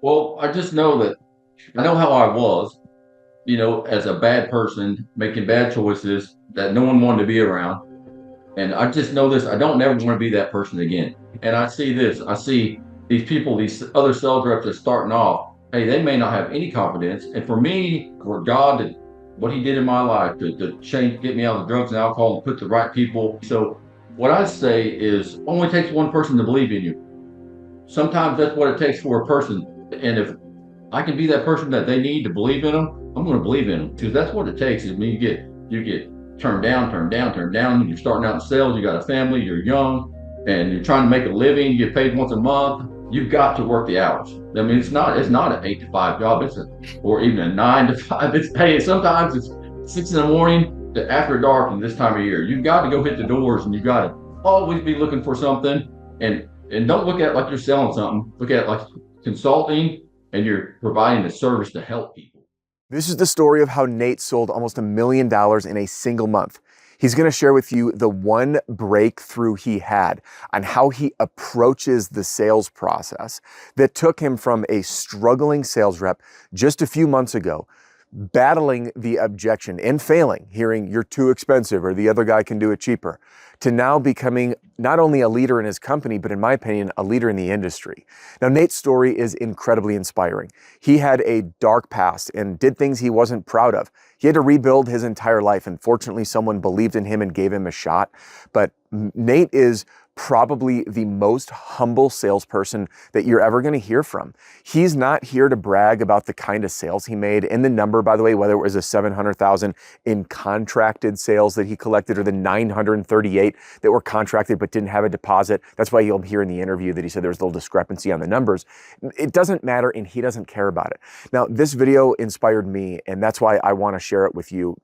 Well, I just know that I know how I was, as a bad person, making bad choices that no one wanted to be around. And I just know this. I don't never want to be that person again. And I see this. I see these people, these other sales reps that are starting off. Hey, they may not have any confidence. And for me, for God to what He did in my life to change, get me out of drugs and alcohol and put the right people. So what I say is only takes one person to believe in you. Sometimes that's what it takes for a person. And if I can be that person that they need to believe in them, I'm going to believe in them because that's what it takes. Is when you get turned down, turned down, turned down. You're starting out in sales. You got a family. You're young, and you're trying to make a living. You get paid once a month. You've got to work the hours. I mean, it's not an 8 to 5 job. Or even a 9 to 5. It's paid. Sometimes it's 6 in the morning to after dark and this time of year. You've got to go hit the doors, and you've got to always be looking for something. And don't look at it like you're selling something. Look at it like consulting, and you're providing a service to help people. This is the story of how Nate sold almost $1 million in a single month. He's going to share with you the one breakthrough he had on how he approaches the sales process that took him from a struggling sales rep just a few months ago, battling the objection and failing, hearing you're too expensive or the other guy can do it cheaper, to now becoming not only a leader in his company, but in my opinion, a leader in the industry. Now, Nate's story is incredibly inspiring. He had a dark past and did things he wasn't proud of. He had to rebuild his entire life, and fortunately, someone believed in him and gave him a shot. But Nate is probably the most humble salesperson that you're ever going to hear from. He's not here to brag about the kind of sales he made. And the number, by the way, whether it was a 700,000 in contracted sales that he collected or the 938 that were contracted but didn't have a deposit. That's why you'll hear in the interview that he said there was a little discrepancy on the numbers. It doesn't matter, and he doesn't care about it. Now, this video inspired me, and that's why I want to share it with you.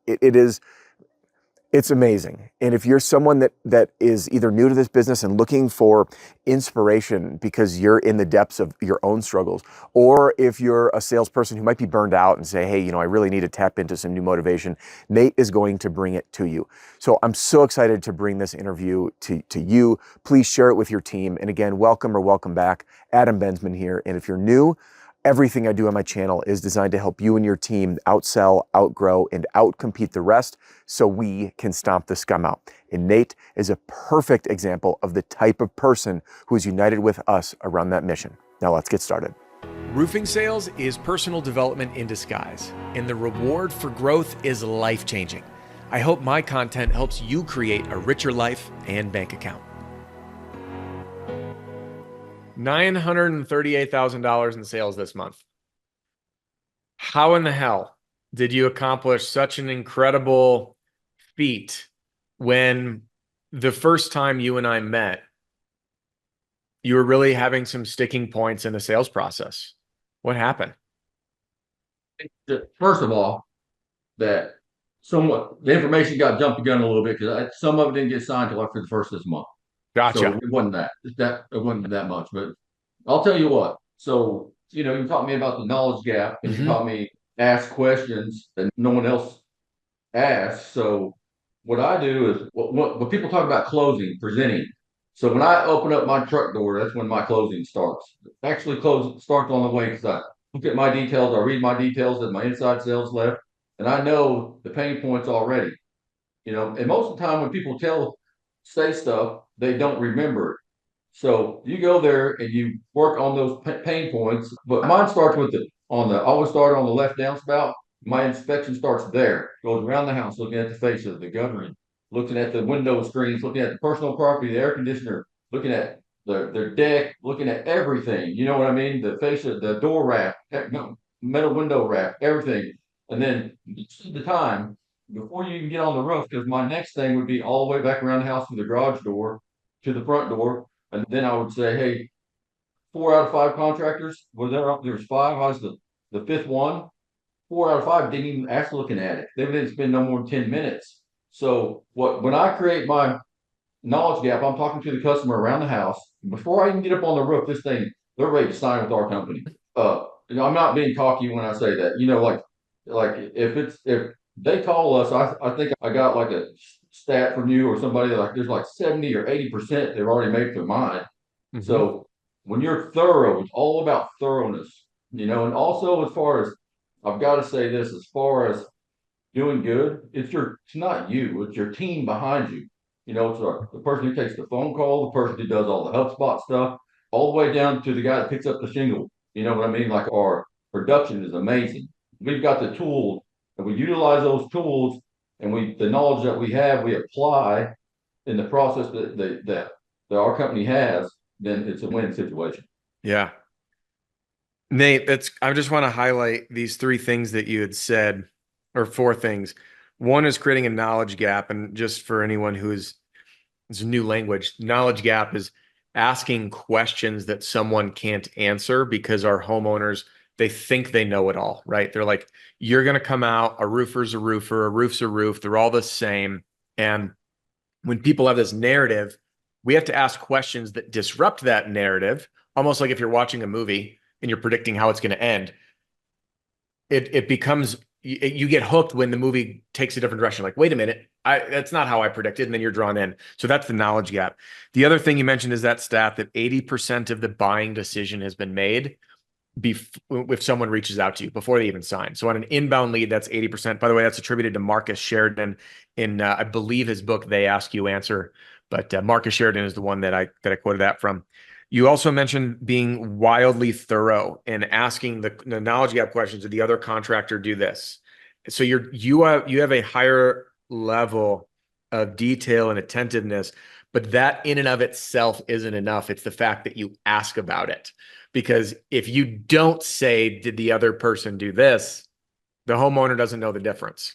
It's amazing. And if you're someone that is either new to this business and looking for inspiration because you're in the depths of your own struggles, or if you're a salesperson who might be burned out and say, hey, I really need to tap into some new motivation, Nate is going to bring it to you. So I'm so excited to bring this interview to you. Please share it with your team. And again, welcome back. Adam Bensman here. And if you're new, everything I do on my channel is designed to help you and your team outsell, outgrow, and outcompete the rest so we can stomp the scum out. And Nate is a perfect example of the type of person who is united with us around that mission. Now let's get started. Roofing sales is personal development in disguise, and the reward for growth is life-changing. I hope my content helps you create a richer life and bank account. $938,000 in sales this month. How in the hell did you accomplish such an incredible feat when the first time you and I met, you were really having some sticking points in the sales process? What happened? First of all, that somewhat the information got jumped the gun a little bit because some of it didn't get signed till after the first of this month. So Gotcha. it wasn't that much. But I'll tell you what. So you taught me about the knowledge gap, and you taught me ask questions that no one else asks. So what I do is what people talk about closing, presenting. So when I open up my truck door, that's when my closing starts. Actually, close starts on the way because I look at my details, I read my details that my inside sales left, and I know the pain points already. And most of the time when people say stuff, they don't remember it. So you go there and you work on those pain points. But mine starts with I always start on the left downspout. My inspection starts there, goes around the house, looking at the fascia, the guttering, looking at the window screens, looking at the personal property, the air conditioner, looking at their deck, looking at everything. You know what I mean? The fascia, the door wrap, metal window wrap, everything. And then the time before you even get on the roof, because my next thing would be all the way back around the house to the garage door, to the front door. And then I would say, hey, 4 out of 5 contractors, there's 5, I was the fifth one. 4 out of 5 didn't even ask looking at it. They didn't spend no more than 10 minutes. So when I create my knowledge gap, I'm talking to the customer around the house. Before I even get up on the roof, they're ready to sign with our company. I'm not being cocky when I say that. Like if they call us, I think I got like a stat from you or somebody, like there's like 70 or 80% they've already made up their mind. So when you're thorough, it's all about thoroughness. And also as far as, I've got to say this, as far as doing good, it's not you, it's your team behind you. It's the person who takes the phone call, the person who does all the HubSpot stuff, all the way down to the guy that picks up the shingle. You know what I mean? Like, our production is amazing. We've got the tools, and we utilize those tools, and the knowledge that we have, we apply in the process that our company has. Then it's a win situation. Yeah. Nate, I just want to highlight these three things that you had said, or four things. One is creating a knowledge gap. And just for anyone it's a new language, knowledge gap is asking questions that someone can't answer because our homeowners, they think they know it all, right? They're like, you're going to come out, a roofer's a roofer, a roof's a roof. They're all the same. And when people have this narrative, we have to ask questions that disrupt that narrative, almost like if you're watching a movie and you're predicting how it's going to end. It becomes, you get hooked when the movie takes a different direction. Like, wait a minute, that's not how I predicted, and then you're drawn in. So that's the knowledge gap. The other thing you mentioned is that stat that 80% of the buying decision has been made if someone reaches out to you before they even sign. So on an inbound lead, that's 80%. By the way, that's attributed to Marcus Sheridan in, I believe, his book, They Ask You Answer. But Marcus Sheridan is the one that I quoted that from. You also mentioned being wildly thorough and asking the knowledge gap questions. Did the other contractor do this? So you have a higher level of detail and attentiveness, but that in and of itself isn't enough. It's the fact that you ask about it. Because if you don't say, did the other person do this, the homeowner doesn't know the difference.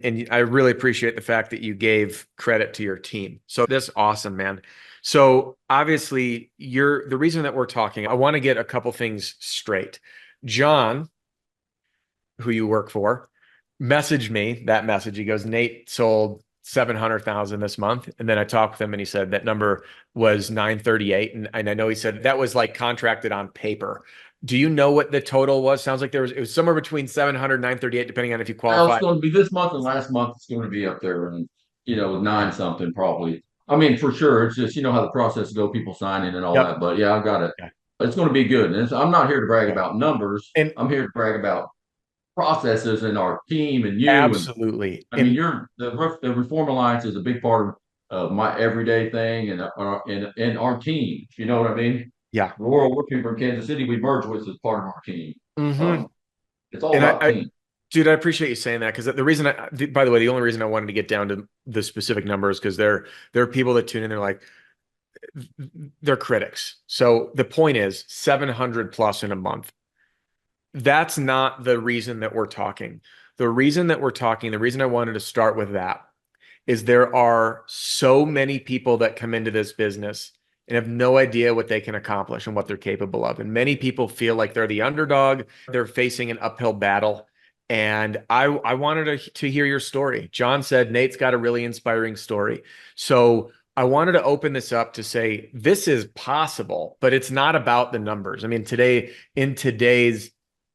And I really appreciate the fact that you gave credit to your team. So that's awesome, man. So obviously, the reason that we're talking, I want to get a couple things straight. John, who you work for, messaged me that message. He goes, Nate sold 700,000 this month. And then I talked with him and he said that number was 938. And I know he said that was like contracted on paper. Do you know what the total was? Sounds like it was somewhere between 700 and 938, depending on if you Well, qualify. it's going to be this month and last month. It's going to be up there, and nine something probably. I mean, for sure. It's just how the process go, people signing and all Yep. that. But yeah, I've got it. Yeah. It's going to be good. And I'm not here to brag Yeah. about numbers. And I'm here to brag about processes and our team and you. And absolutely. I mean, And the Reform Alliance is a big part of my everyday thing, and our team. You know what I mean? yeah. The Royal Working from Kansas City we merged with is part of our team. hmm It's all And about team. dude, I appreciate you saying that because the reason by the way, the only reason I wanted to get down to the specific numbers because there are people that tune in. They're like, they're critics. So the point is 700 plus in a month. That's not the reason that we're talking. The reason that we're talking, the reason I wanted to start with that is there are so many people that come into this business and have no idea what they can accomplish and what they're capable of. And many people feel like they're the underdog, they're facing an uphill battle. And I wanted to hear your story. John said Nate's got a really inspiring story. So I wanted to open this up to say this is possible, but it's not about the numbers. I mean, in today's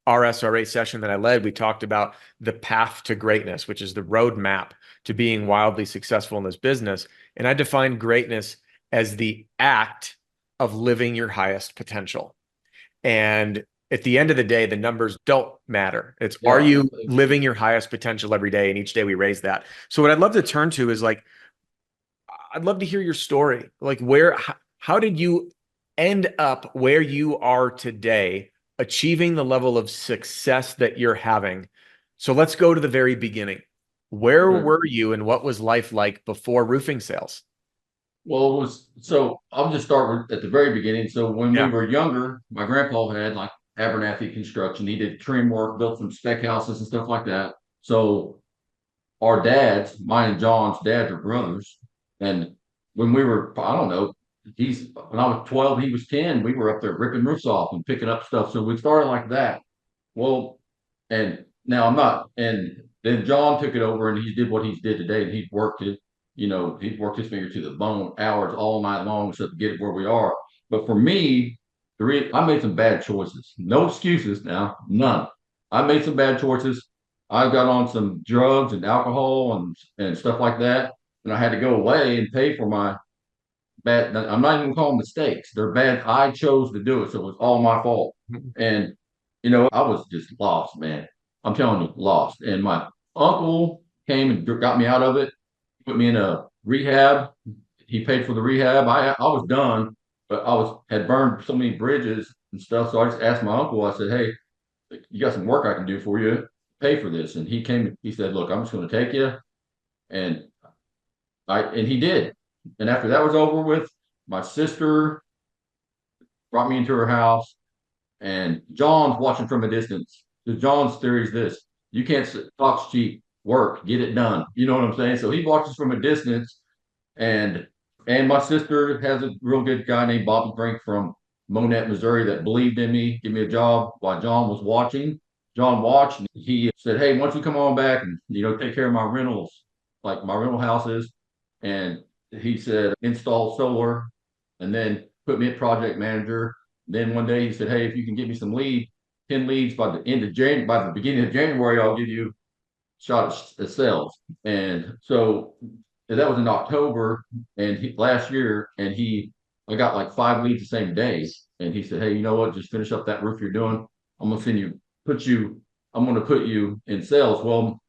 RSRA session that I led, we talked about the path to greatness, which is the roadmap to being wildly successful in this business. And I define greatness as the act of living your highest potential. And at the end of the day, the numbers don't matter. It's are Yeah. you living your highest potential every day? And each day we raise that. So what I'd love to turn to is like, I'd love to hear your story. Like how did you end up where you are today, achieving the level of success that you're having? So let's go to the very beginning. Where Okay. were you and what was life like before roofing sales? Well, I'll just start at the very beginning. So when we Yeah. were younger, my grandpa had like Abernathy Construction. He did trim work, built some spec houses and stuff like that. So our dads, mine and John's dads are brothers. And when we were, I don't know, when I was 12, he was 10, we were up there ripping roofs off and picking up stuff. So we started like that. Well, and now I'm not, and then John took it over and he did what he did today, and he's worked his finger to the bone, hours all night long, so to get it where we are. But for me, I made some bad choices. No excuses now, none. I made some bad choices. I got on some drugs and alcohol and stuff like that, and I had to go away and pay for my bad. I'm not even calling mistakes. They're bad. I chose to do it, so it was all my fault. And I was just lost, man. I'm telling you, lost. And my uncle came and got me out of it, put me in a rehab. He paid for the rehab. I was done, but had burned so many bridges and stuff. So I just asked my uncle. I said, "Hey, you got some work I can do for you? Pay for this." And he came. He said, "Look, I'm just going to take you," and he did. And after that was over with, my sister brought me into her house, and John's watching from a distance. Because John's theory is this: you can't talk cheap, work, get it done. You know what I'm saying? So he watches from a distance, and my sister has a real good guy named Bobby Brink from Monette, Missouri, that believed in me, give me a job while John was watching. John watched, and he said, "Hey, why don't you come on back and take care of my rentals, like my rental houses?" And he said, "Install solar," and then put me at project manager. Then one day he said, "Hey, if you can get me some 10 leads by the end of January, by the beginning of January, I'll give you shot at sales." And so that was in October and last year, and I got like 5 leads the same day. And he said, "Hey, you know what? Just finish up that roof you're doing. I'm gonna put you, I'm gonna put you in sales." Well,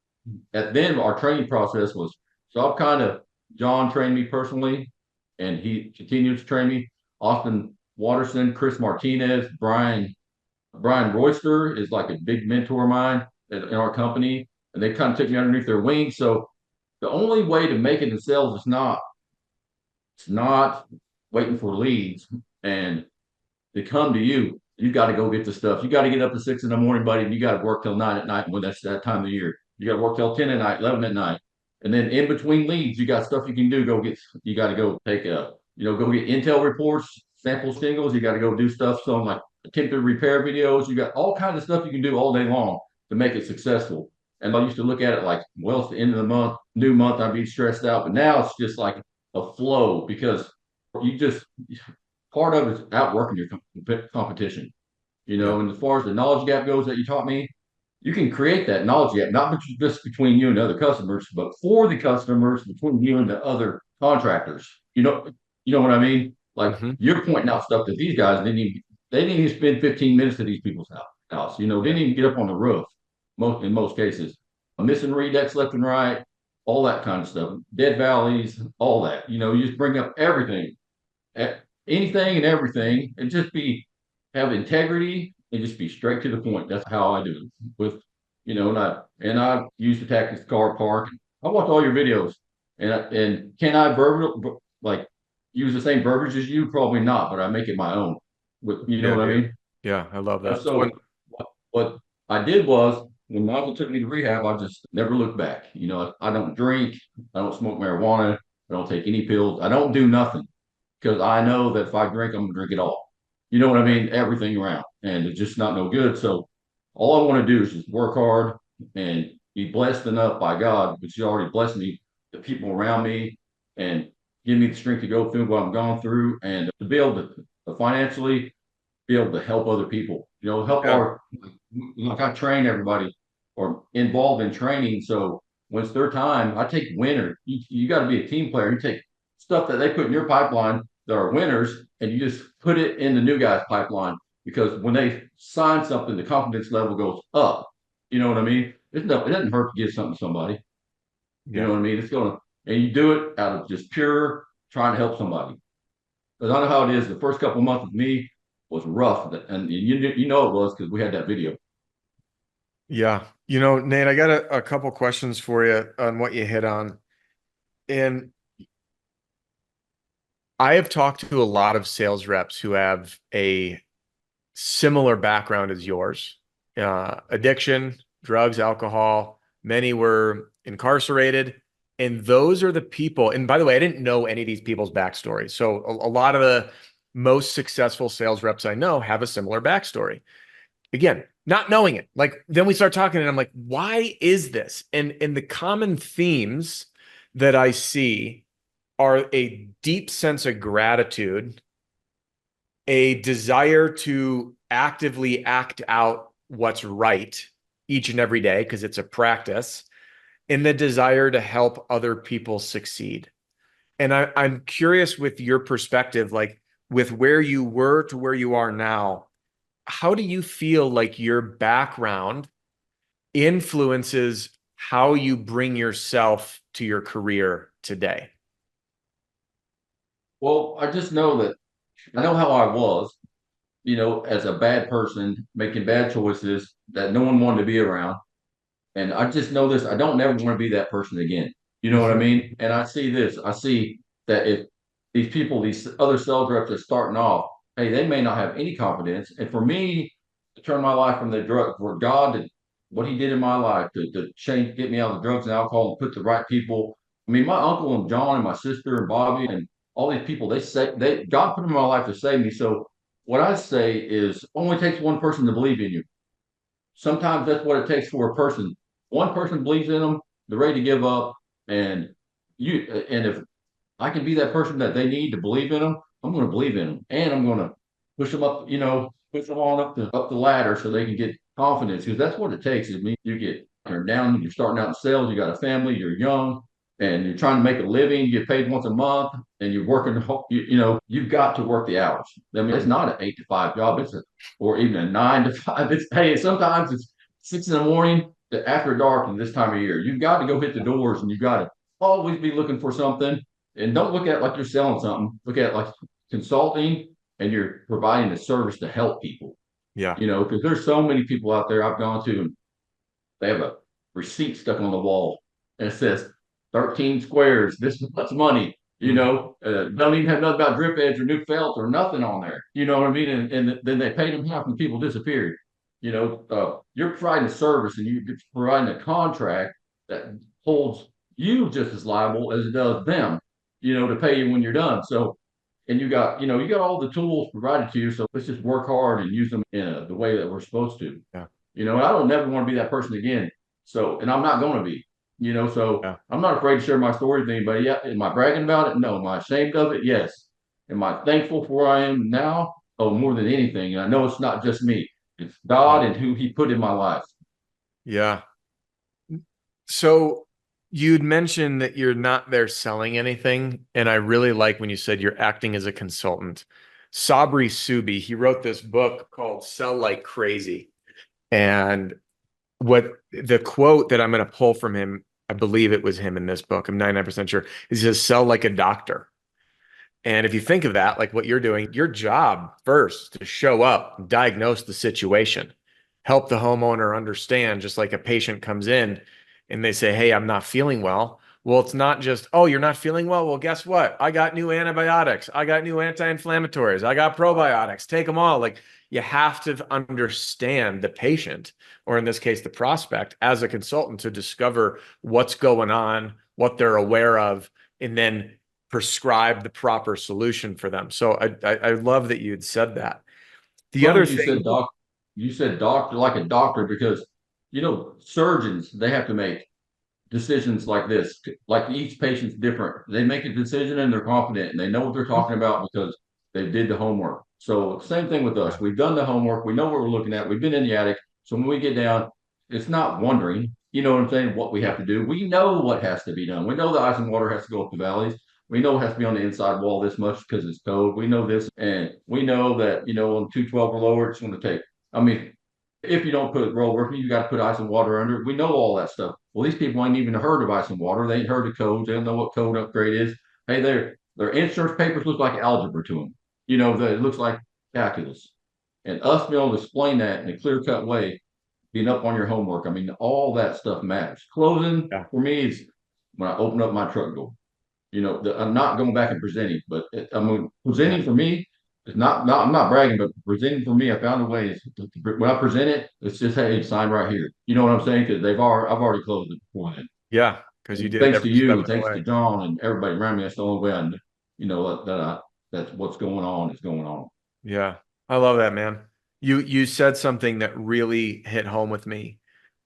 at then our training process was so I've kind of John trained me personally, and he continues to train me. Austin Watterson, Chris Martinez, Brian Royster is like a big mentor of mine in our company, and they kind of took me underneath their wing. So the only way to make it in sales is not waiting for leads and to come to you. You got to go get the stuff. You got to get up at 6 in the morning, buddy, and you got to work till 9 at night when that's that time of the year. You got to work till 10 at night, 11 at night. And then in between leads, you got stuff you can do. You got to go take go get intel reports, sample singles. You got to go do stuff. So like attempted repair videos. You got all kinds of stuff you can do all day long to make it successful. And I used to look at it like, well, it's the end of the month, new month, I'd be stressed out. But now it's just like a flow because you just part of it is outworking your competition. Yeah. And as far as the knowledge gap goes that you taught me, you can create that knowledge gap, not just between you and other customers, but for the customers, between you and the other contractors. You know what I mean? Like Hmm. you're pointing out stuff that these guys they didn't even spend 15 minutes at these people's house. They Yeah. didn't even get up on the roof in most cases. Missing redecks left and right, all that kind of stuff. Dead valleys, all that. You just bring up everything, anything and everything, and just have integrity and just be straight to the point. That's how I do it. And I use the tactics car park. I watch all your videos, and can I like use the same verbiage as you? Probably not, but I make it my own. You know Yeah, what I dude. mean? Yeah, I love that. So So what I did was when Michael took me to rehab, I just never looked back. I don't drink, I don't smoke marijuana, I don't take any pills, I don't do nothing because I know that if I drink, I'm gonna drink it all. You know what I mean? Everything around, and it's just not no good. So all I want to do is just work hard and be blessed enough by God, which He already blessed me, the people around me, and give me the strength to go through what I'm going through, and to be able to financially be able to help other people. Help yeah, like I train everybody or involved in training. So when it's their time, I take winners. You got to be a team player. You take stuff that they put in your pipeline that are winners, and you just put it in the new guy's pipeline because when they sign something, the confidence level goes up. You know what I mean? It doesn't hurt to give something to somebody. You know yeah. what I mean? And you do it out of just pure trying to help somebody. Because I know how it is. The first couple of months with me was rough, and you know it was because we had that video. Yeah. Nate, I got a couple questions for you on what you hit on. And I have talked to a lot of sales reps who have a similar background as yours. Addiction, drugs, alcohol. Many were incarcerated. And those are the people. And by the way, I didn't know any of these people's backstory. So a lot of the most successful sales reps I know have a similar backstory. Again, not knowing it. Like then we start talking and I'm like, why is this? And the common themes that I see are a deep sense of gratitude, a desire to actively act out what's right each and every day because it's a practice, and the desire to help other people succeed. And I'm curious with your perspective, like with where you were to where you are now, how do you feel like your background influences how you bring yourself to your career today? Well, I just know that I know how I was, as a bad person, making bad choices that no one wanted to be around. And I just know this, I don't never want to be that person again. You know what I Mhm. mean? And I see this, I see that if these people, these other sales reps are starting off, hey, they may not have any confidence. And for me to turn my life from the drug, for God to what he did in my life to change, get me out of the drugs and alcohol and put the right people. I mean, my uncle and John and my sister and Bobby and all these people, God put them in my life to save me. So what I say is only takes one person to believe in you. Sometimes that's what it takes for a person. One person believes in them, they're ready to give up, and if I can be that person that they need to believe in them, I'm going to believe in them, and I'm going to push them up, push them on up the ladder so they can get confidence because that's what it takes. Is me, you're down, you're starting out in sales, you got a family, you're young, and you're trying to make a living. You get paid once a month, and you're working. You've got to work the hours. I mean, it's not an 8 to 5 job. Or even a 9 to 5. It's hey, sometimes it's 6 in the morning to after dark and this time of year. You've got to go hit the doors, and you've got to always be looking for something and don't look at it like you're selling something. Look at it like consulting and you're providing a service to help people. Yeah. Because there's so many people out there I've gone to and they have a receipt stuck on the wall and it says 13 squares. This is much money. Mhm. Don't even have nothing about drip edge or new felt or nothing on there. You know what I mean? And then they paid them half and people disappeared. You're providing a service and you're providing a contract that holds you just as liable as it does them, to pay you when you're done. So, and you got all the tools provided to you. So let's just work hard and use them in the way that we're supposed to. Yeah. I don't never want to be that person again. So, and I'm not going to be, so Yeah. I'm not afraid to share my story with anybody. Yeah. Am I bragging about it? No. Am I ashamed of it? Yes. Am I thankful for where I am now? Oh, more than anything. And I know it's not just me. It's Yeah. God and who he put in my life. Yeah. So you'd mentioned that you're not there selling anything, and I really like when you said you're acting as a consultant. Sabri Subi, he wrote this book called Sell Like Crazy. And what the quote that I'm going to pull from him, I believe it was him in this book, I'm 99% sure, is he says, sell like a doctor. And if you think of that, like what you're doing, your job first to show up, diagnose the situation, help the homeowner understand, just like a patient comes in and they say, hey, I'm not feeling well. Well, it's not just, oh, you're not feeling well. Well, guess what? I got new antibiotics. I got new anti-inflammatories. I got probiotics. Take them all. Like you have to understand the patient, or in this case, the prospect, as a consultant to discover what's going on, what they're aware of, and then prescribe the proper solution for them. So I love that you'd said that. The Funny other you said thing, doc. You said doctor like a doctor because surgeons they have to make decisions like this. Like each patient's different. They make a decision and they're confident and they know what they're talking about because they did the homework. So same thing with us. yeah, We've done the homework. We know what we're looking at. We've been in the attic. So when we get down, it's not wondering, you know what I'm saying, what we yeah, have to do. We know what has to be done. We know the ice and water has to go up the valleys. We know it has to be on the inside wall this much because it's cold. We know this, and we know that on 212 or lower, it's going to take. I mean, if you don't put roll working, you got to put ice and water under it. We know all that stuff. Well, these people ain't even heard of ice and water. They ain't heard of codes. They don't know what code upgrade is. Hey, their insurance papers look like algebra to them. That it looks like calculus. And us being able to explain that in a clear cut way, being up on your homework. I mean, all that stuff matters. Closing yeah, for me is when I open up my truck door. I'm not going back and presenting, but I mean, yeah, presenting for me is not. I'm not bragging, but presenting for me, I found a way. When I present it, it's just hey, sign right here. You know what I'm saying? Because I've already closed it before then. yeah, because you And did it thanks to every step you, of the thanks to way. John and everybody around me, that's the only way that's what's going on is going on. Yeah, I love that, man. You said something that really hit home with me,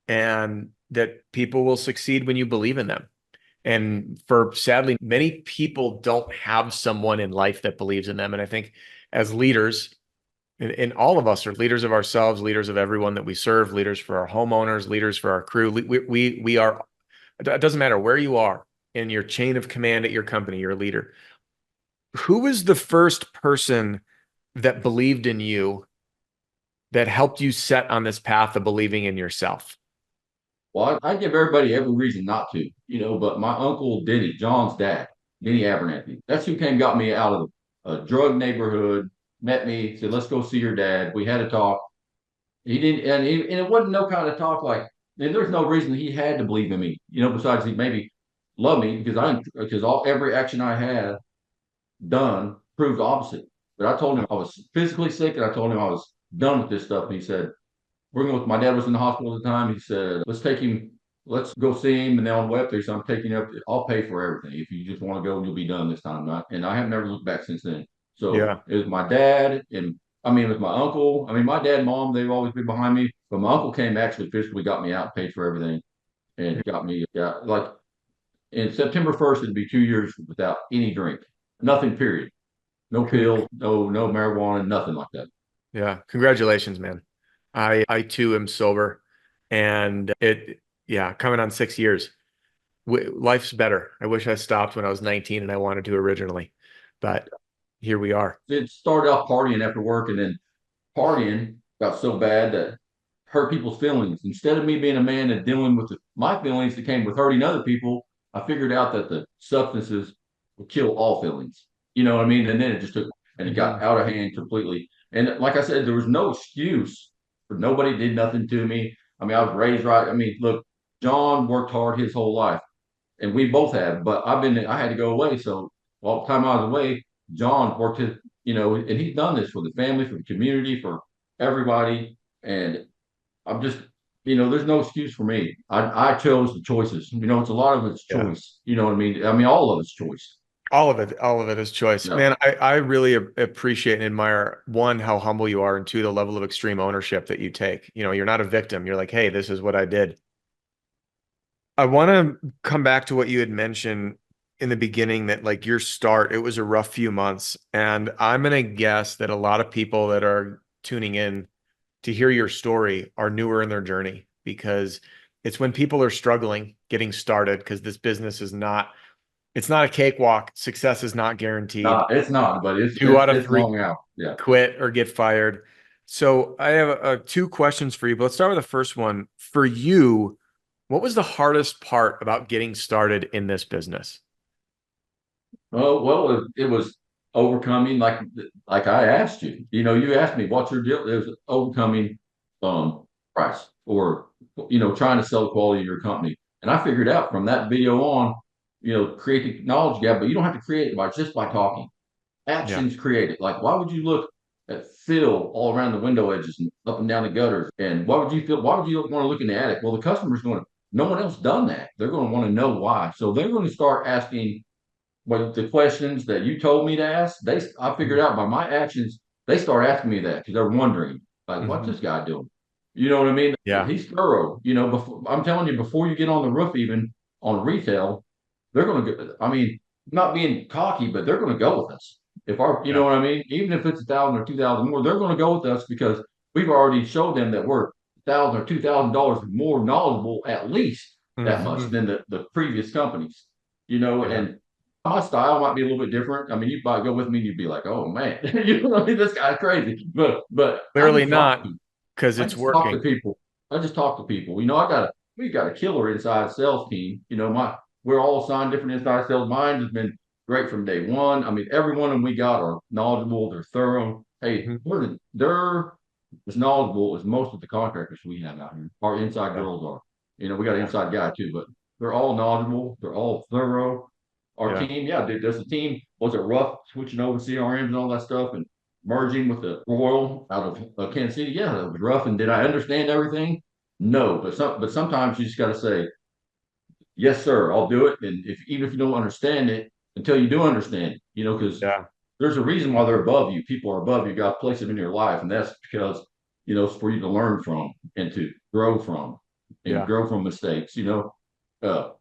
and that people will succeed when you believe in them. And for sadly, many people don't have someone in life that believes in them. And I think as leaders, and all of us are leaders of ourselves, leaders of everyone that we serve, leaders for our homeowners, leaders for our crew. We are, it doesn't matter where you are in your chain of command at your company, you're a leader. Who was the first person that believed in you that helped you set on this path of believing in yourself? Well, I give everybody every reason not to, but my uncle Denny, John's dad, Denny Abernathy, that's who came got me out of a drug neighborhood, met me, said, let's go see your dad. We had a talk. He didn't, and it wasn't no kind of talk like, and there's no reason he had to believe in me, besides he maybe loved me because every action I had done proved the opposite. But I told him I was physically sick, and I told him I was done with this stuff. And he said, "We're going with." My dad was in the hospital at the time. He said, "Let's take him. Let's go see him." And then on the way up there, so I'm taking you up. I'll pay for everything if you just want to go. You'll be done this time. And I have never looked back since then. So Yeah. it was my dad, and I mean, with my uncle. I mean, my dad and mom, they've always been behind me. But my uncle came actually physically got me out, paid for everything, and got me. Yeah, like in September 1st, it'd be 2 years without any drink, nothing. Period. No pills, no marijuana, nothing like that. Yeah. Congratulations, man. I too am sober, and yeah, coming on 6 years. Life's better. I wish I stopped when I was 19 and I wanted to originally, but here we are. It started off partying after work, and then partying got so bad that hurt people's feelings. Instead of me being a man and dealing with my feelings that came with hurting other people, I figured out that the substances would kill all feelings. You know what I mean? And then it just took, and it got out of hand completely. And like I said, there was no excuse for nobody did nothing to me. I mean, I was raised right. I mean, look, John worked hard his whole life, and we both have. But I had to go away. So all the time I was away, John worked his, and he's done this for the family, for the community, for everybody. And I'm just, there's no excuse for me. I chose the choices. It's a lot of it's Yeah. choice. You know what I mean? I mean, all of it's choice. All of it is choice. Yeah. Man, I really appreciate and admire, one, how humble you are, and two, the level of extreme ownership that you take. You're not a victim. You're like, hey, this is what I did. I want to come back to what you had mentioned in the beginning, that like your start, it was a rough few months. And I'm going to guess that a lot of people that are tuning in to hear your story are newer in their journey, because it's when people are struggling getting started, because this business is not, it's not a cakewalk. Success is not guaranteed. No, it's not, but Two out of it's three long out. Yeah. quit or get fired. So I have two questions for you, but let's start with the first one. For you, what was the hardest part about getting started in this business? Oh, well, it was overcoming, like I asked you. You asked me what's your deal. It was overcoming price, or trying to sell the quality of your company. And I figured out from that video on, create the knowledge gap, but you don't have to create it by talking. Yeah. Actions create it. Like, why would you look at fill all around the window edges and up and down the gutters? And why would you want to look in the attic? Well, the customer's going to, no one else done that. They're going to want to know why. So they're going to start asking, but the questions that you told me to ask, I figured out by my actions, they start asking me that because they're wondering, like, what's Mhm. this guy doing? You know what I mean? Yeah. He's thorough. Before I'm telling you, before you get on the roof, even on retail, they're going to go. I mean, not being cocky, but they're going to go with us. You Yeah. know what I mean? Even if it's 1,000 or 2,000 more, they're going to go with us because we've already showed them that we're 1,000 or $2,000 more knowledgeable, at least that much Mhm. than the previous companies. Yeah. And my style might be a little bit different. I mean, you might go with me and you'd be like, "Oh man, what I mean? This guy's crazy." But I Clearly just talk not, to because I it's just talk to working. people. I just talk to people. We got a killer inside sales team. We're all assigned different inside sales. Mine has been great from day one. I mean, every one of them we got are knowledgeable. They're thorough. Hey, Mhm. they're as knowledgeable as most of the contractors we have out here. Our inside Yeah. girls are. We got an Yeah. inside guy too, but they're all knowledgeable. They're all thorough. Our Yeah. team, yeah, does the team, was it rough switching over CRMs and all that stuff and merging with the Royal out of Kansas City? Yeah, it was rough. And did I understand everything? No, but sometimes you just got to say, yes, sir, I'll do it. And even if you don't understand it, until you do understand it, because Yeah. there's a reason why they're above you. People are above you. You got to place them in your life, and that's because it's for you to learn from and to grow from and Yeah. grow from mistakes. A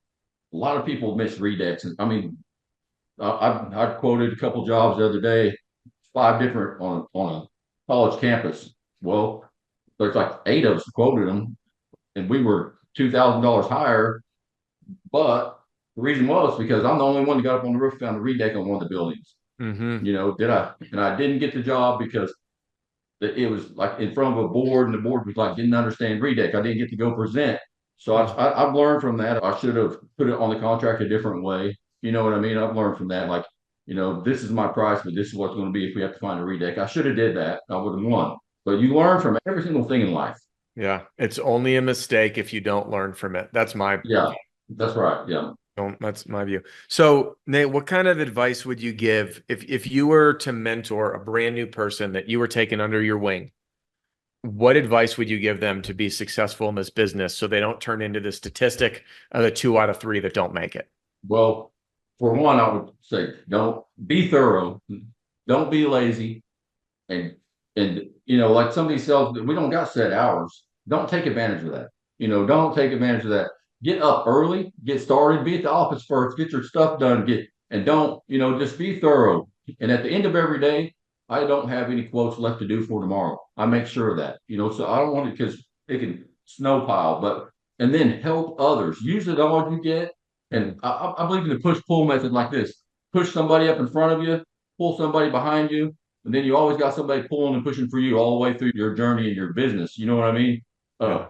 lot of people misread that. I mean, I quoted a couple jobs the other day, 5 different on a college campus. Well, there's like 8 of us quoted them, and we were $2,000 higher. But the reason was because I'm the only one that got up on the roof, found a reed deck on one of the buildings. Hmm. And I didn't get the job because it was like in front of a board, and the board was like, didn't understand redeck. I didn't get to go present. So I've learned from that. I should have put it on the contract a different way. You know what I mean? I've learned from that. Like, this is my price, but this is what's going to be if we have to find a redeck. I should have did that. I would have won. But you learn from every single thing in life. Yeah. It's only a mistake if you don't learn from it. That's my Yeah, that's right. Yeah. That's my view. So, Nate, what kind of advice would you give if you were to mentor a brand new person that you were taking under your wing? What advice would you give them to be successful in this business so they don't turn into the statistic of the 2 out of 3 that don't make it? Well, for one, I would say don't be thorough, don't be lazy, and like somebody sells, we don't got set hours. Don't take advantage of that. Don't take advantage of that. Get up early, get started, be at the office first, get your stuff done, and don't, just be thorough. And at the end of every day, I don't have any quotes left to do for tomorrow. I make sure of that, so I don't want it because it can snowpile, and then help others. Use it all you get. And I believe in the push-pull method like this. Push somebody up in front of you, pull somebody behind you, and then you always got somebody pulling and pushing for you all the way through your journey and your business. You know what I mean? Yeah.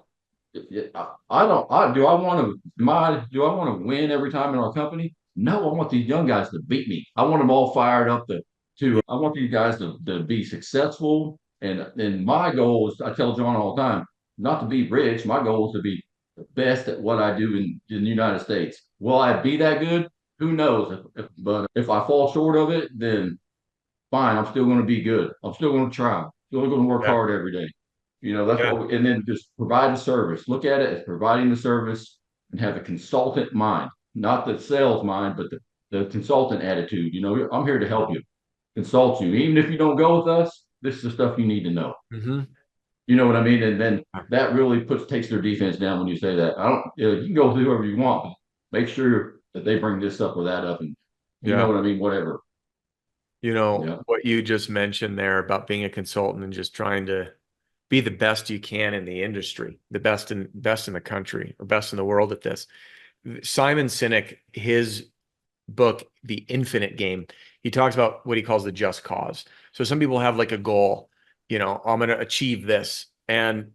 I don't. Do I want to? Do I want to win every time in our company? No, I want these young guys to beat me. I want them all fired up I want these guys to be successful. And my goal is, I tell John all the time, not to be rich. My goal is to be the best at what I do in the United States. Will I be that good? Who knows? But if I fall short of it, then fine. I'm still going to be good. I'm still going to try. Still going to work Yeah. hard every day. That's Yeah. and then just provide a service. Look at it as providing the service and have a consultant mind, not the sales mind, but the consultant attitude. I'm here to help you, consult you. Even if you don't go with us, this is the stuff you need to know. Mm-hmm. You know what I mean? And then that really takes their defense down when you say that. I don't, you can go with whoever you want, but make sure that they bring this up or that up, and you know Yeah. what I mean? Whatever. Yeah. What you just mentioned there about being a consultant and just trying to be the best you can in the industry, the best in the country or best in the world at this. Simon Sinek, his book, The Infinite Game, he talks about what he calls the just cause. So some people have like a goal, I'm going to achieve this. And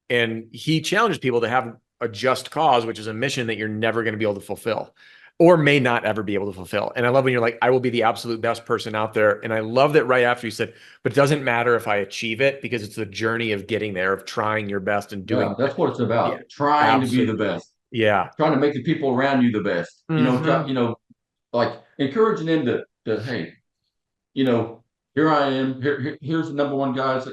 he challenges people to have a just cause, which is a mission that you're never going to be able to fulfill or may not ever be able to fulfill. And I love when you're like, I will be the absolute best person out there. And I love that right after you said, but it doesn't matter if I achieve it because it's the journey of getting there, of trying your best and doing. Yeah, that's what it's about. Yeah, Trying to be the absolutely. best. Yeah. Trying to make the people around you the best. Mm-hmm. Like encouraging them to hey, here I am. Here's the number one guys.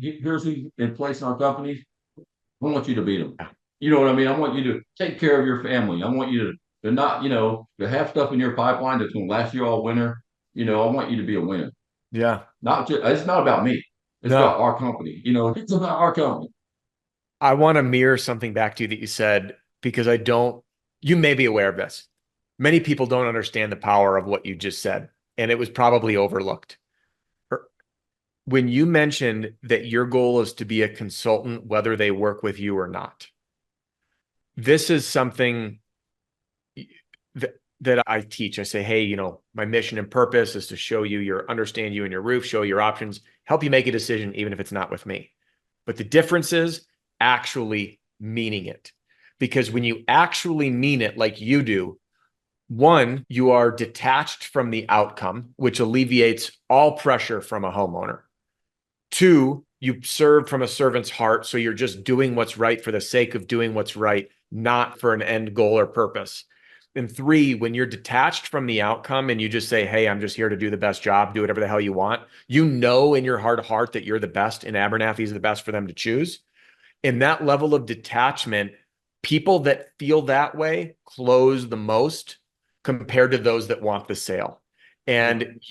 Here's who's in place in our company. I want you to beat them. You know what I mean? I want you to take care of your family. I want you to not, to have stuff in your pipeline that's going to last you all winter. I want you to be a winner. Yeah. Not just, it's not about me. It's No, about our company. It's about our company. I want to mirror something back to you that you said because you may be aware of this. Many people don't understand the power of what you just said, and it was probably overlooked. When you mentioned that your goal is to be a consultant, whether they work with you or not, this is something that I teach. I say, hey, my mission and purpose is to show you understand you and your roof, show your options, help you make a decision, even if it's not with me. But the difference is actually meaning it. Because when you actually mean it like you do, one, you are detached from the outcome, which alleviates all pressure from a homeowner. Two, you serve from a servant's heart. So you're just doing what's right for the sake of doing what's right, not for an end goal or purpose. And three, when you're detached from the outcome and you just say, hey, I'm just here to do the best job, do whatever the hell you want, in your heart of heart that you're the best and Abernathy's the best for them to choose. And that level of detachment, people that feel that way close the most compared to those that want the sale. And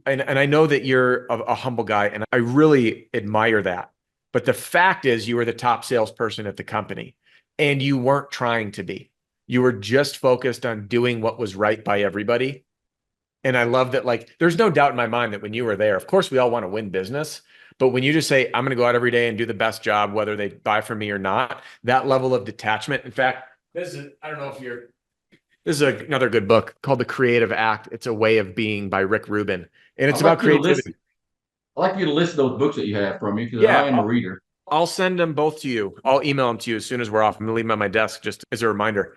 I know that you're a humble guy, and I really admire that. But the fact is, you were the top salesperson at the company, and you weren't trying to be. You were just focused on doing what was right by everybody. And I love that, like, there's no doubt in my mind that when you were there, of course, we all want to win business. But when you just say, I'm going to go out every day and do the best job, whether they buy from me or not, that level of detachment. In fact, I don't know if this is another good book called The Creative Act. It's a Way of Being by Rick Rubin. And it's I'd about like you to listen. creativity. I'd like you to list those books that you have from me because Yeah, I am a reader. I'll send them both to you. I'll email them to you as soon as we're off. I'm gonna leave them on my desk just as a reminder.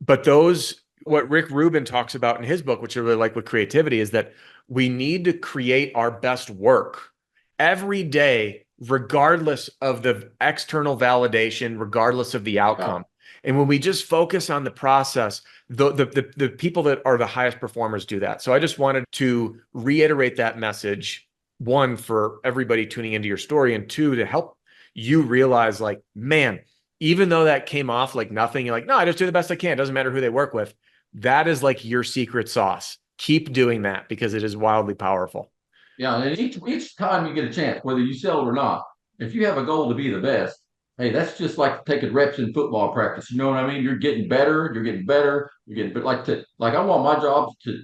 But those, what Rick Rubin talks about in his book, which I really like with creativity, is that we need to create our best work every day, regardless of the external validation, regardless of the Yeah. outcome. And when we just focus on the process, the people that are the highest performers do that. So I just wanted to reiterate that message, one, for everybody tuning into your story, and two, to help you realize, like, man, even though that came off like nothing, you're like, no, I just do the best I can. It doesn't matter who they work with. That is like your secret sauce. Keep doing that because it is wildly powerful. Yeah, and each time you get a chance, whether you sell it or not, if you have a goal to be the best, hey, that's just like taking reps in football practice. You know what I mean? You're getting better, you're getting better, you're getting but like I want my job to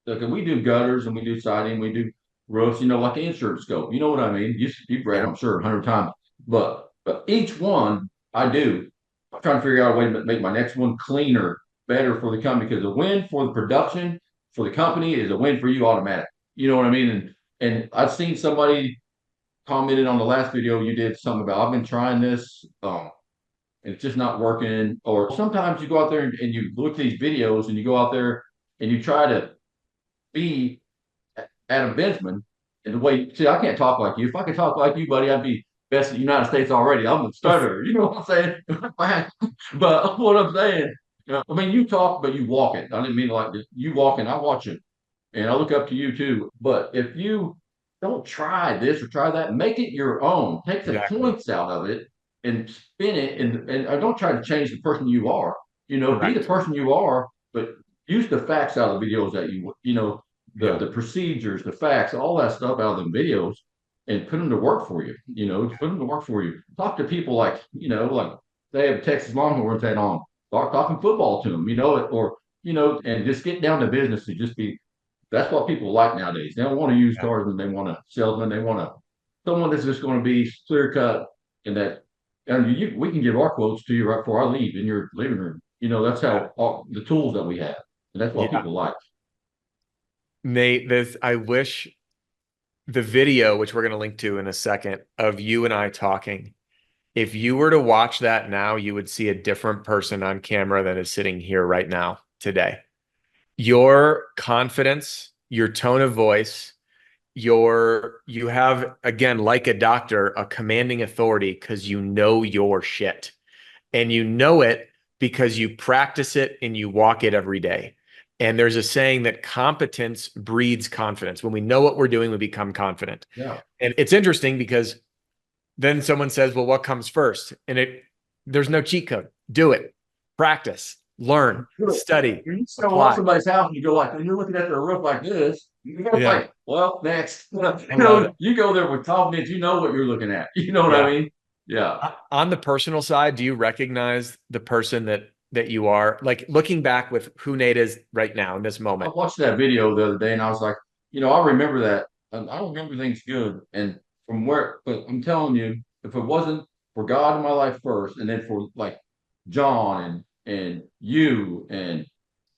like we do gutters and we do siding, we do roofs, like an insurance scope. You know what I mean? You've read, Yeah. I'm sure, 100 times. But each one I do, I'm trying to figure out a way to make my next one cleaner, better for the company because a win for the production for the company is a win for you automatic. You know what I mean? And I've seen somebody commented on the last video you did something about I've been trying this, and it's just not working. Or sometimes you go out there and you look at these videos and you go out there and you try to be Adam Benjamin and the way see I can't talk like you. If I could talk like you, buddy, I'd be best in the United States already. I'm a stutterer. You know what I'm saying? But what I'm saying, I mean, you talk, but you walk it. I didn't mean like this. You walk it. I watch it. And I look up to you too. But if you don't try this or try that, make it your own. Take the Exactly. points out of it and spin it. And don't try to change the person you are. Be the Correct. person you are, but use the facts out of the videos that Yeah. the procedures, the facts, all that stuff out of the videos and put them to work for you. Put them to work for you. Talk to people like they have Texas Longhorns that on. Start talking football to them, and just get down to business and just be that's what people like nowadays. They don't want to use Yeah. cars and they want a salesman. They want someone that's just going to be clear cut and that and we can give our quotes to you right before I leave in your living room. That's Yeah. how the tools that we have. And that's what Yeah. people like. Nate, I wish the video, which we're going to link to in a second, of you and I talking, if you were to watch that now, you would see a different person on camera that is sitting here right now today. Your confidence, your tone of voice, you have, again, like a doctor, a commanding authority because you know your shit. And you know it because you practice it and you walk it every day. And there's a saying that competence breeds confidence. When we know what we're doing, we become confident. Yeah. And it's interesting because then someone says, well, what comes first? And there's no cheat code. Do it. Practice, learn, Good. study, You go off apply. somebody's house and you go like, and you're looking at their roof like this. You go Yeah. like, well, next. I love it. You go there with confidence. You know what you're looking at. You know what I Yeah. mean? Yeah. On the personal side, do you recognize the person that you are? Like, looking back with who Nate is right now in this I moment. watched that video the other day and I was like, I remember that. And I don't remember things good. And but I'm telling you, if it wasn't for God in my life first, and then for like John and you and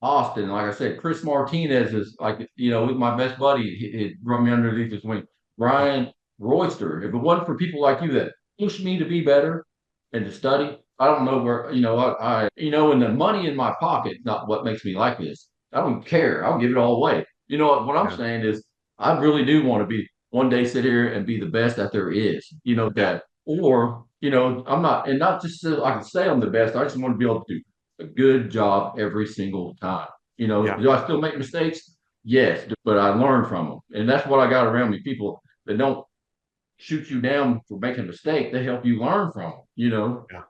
Austin, like I said, Chris Martinez is like, with my best buddy, he run me underneath his wing. Brian Royster, if it wasn't for people like you that pushed me to be better and to study, I don't know where, and the money in my pocket, not what makes me like this. I don't care. I'll give it all away. What I'm Yeah. saying is I really do want to be one day sit here and be the best that there is, Yeah. or, I'm not, and not just so I can say I'm the best. I just want to be able to do a good job every single time. Yeah. Do I still make mistakes? Yes, but I learn from them. And that's what I got around me. People that don't shoot you down for making a mistake, they help you learn from them. Yeah.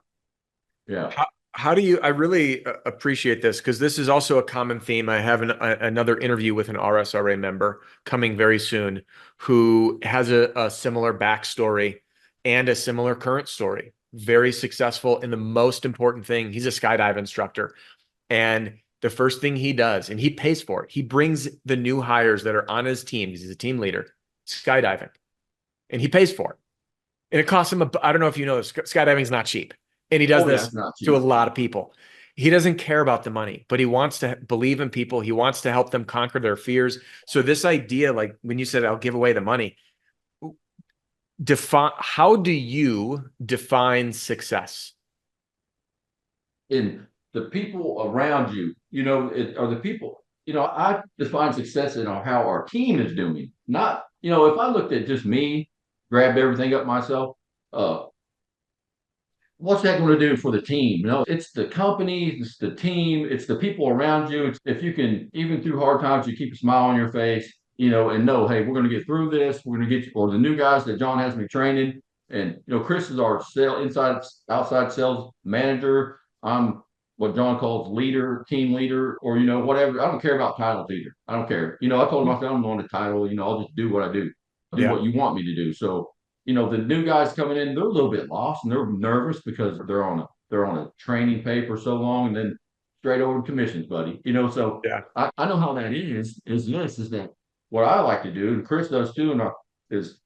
Yeah. How do you, I really appreciate this because this is also a common theme. I have another interview with an RSRA member coming very soon who has a similar backstory and a similar current story. Very successful in the most important thing. He's a skydive instructor. And the first thing he does, and he pays for it, he brings the new hires that are on his team, he's a team leader, skydiving, and he pays for it. And it costs him, I don't know if you know this, skydiving is not cheap. And he does Oh yeah, this it's not to a cheap. lot of people. He doesn't care about the money, but he wants to believe in people. He wants to help them conquer their fears. So this idea, like when you said, I'll give away the money, how do you define success? In the people around you, are the people, I define success in how our team is doing. Not, if I looked at just me, grabbed everything up myself, uh, what's that going to do for the team? It's the company, it's the team, it's the people around you. It's if you can, even through hard times, you keep a smile on your face, and know, hey, we're going to get through this. We're going to get you, or the new guys that John has me training. And, Chris is our outside sales manager. I'm what John calls leader, team leader, or, whatever. I don't care about titles either. I don't care. I told him, I said, I'm on the title, I'll just do what I do. I'll do Yeah. what you want me to do. So, the new guys coming in, they're a little bit lost and they're nervous because they're on a training pay for so long and then straight over to commissions, buddy. So Yeah. I know how that is that what I like to do, and Chris does too, and is,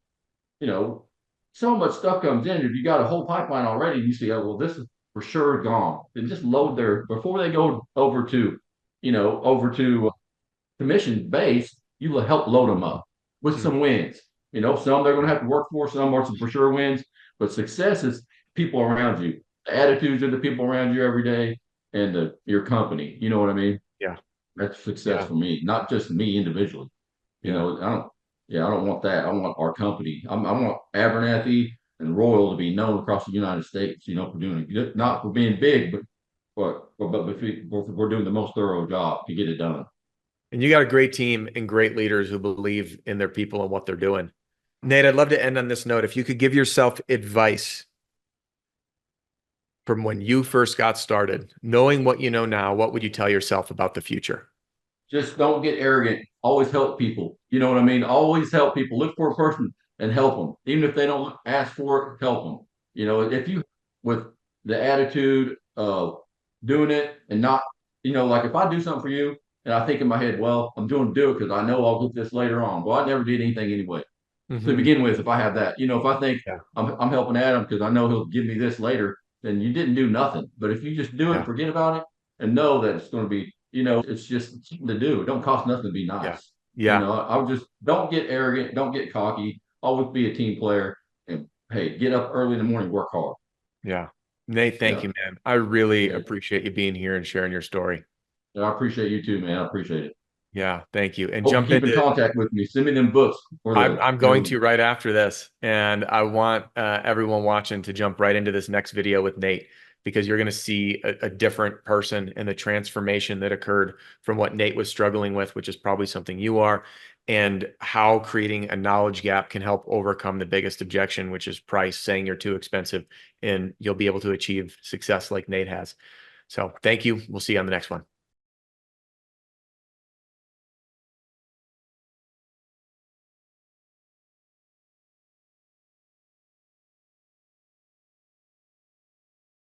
you know, so much stuff comes in. If you got a whole pipeline already, you see, oh, well, this is for sure gone. Then just load their before they go over to commission base, you will help load them up with Mm. some wins. Some they're going to have to work for, some are some for sure wins, but success is people around you, the attitudes of the people around you every day, and your company. You know what I mean? Yeah. That's success Yeah. for me, not just me individually. Yeah. I don't want that. I want our company. I want Abernathy and Royal to be known across the United States. For doing it, not for being big, but if we're doing the most thorough job to get it done. And you got a great team and great leaders who believe in their people and what they're doing. Nate, I'd love to end on this note. If you could give yourself advice from when you first got started, knowing what you know now, what would you tell yourself about the future? Just don't get arrogant. Always help people. You know what I mean? Always help people. Look for a person and help them. Even if they don't ask for it, help them. If you, with the attitude of doing it and not, like if I do something for you and I think in my head, well, I'm doing do it because I know I'll get this later on. Well, I never did anything anyway to Mm-hmm. begin with. If I have that, if I think Yeah. I'm helping Adam because I know he'll give me this later, then you didn't do nothing. But if you just do it and Yeah. forget about it and know that it's going to be, it's just something to do. It don't cost nothing to be Yeah. nice. Yeah. I would just don't get arrogant, don't get cocky. Always be a team player, and hey, get up early in the morning, work hard. Yeah. Nate, thank Yeah, you, man. I really yeah. appreciate you being here and sharing your story. Yeah, I appreciate you too, man. I appreciate it. Yeah, thank you. And Hope you jump keep in into contact with me. Send me them books for I'm going to right after this, and I want everyone watching to jump right into this next video with Nate because you're going to see a different person and the transformation that occurred from what Nate was struggling with, which is probably something you are, and how creating a knowledge gap can help overcome the biggest objection, which is price, saying you're too expensive, and you'll be able to achieve success like Nate has. So thank you. We'll see you on the next one.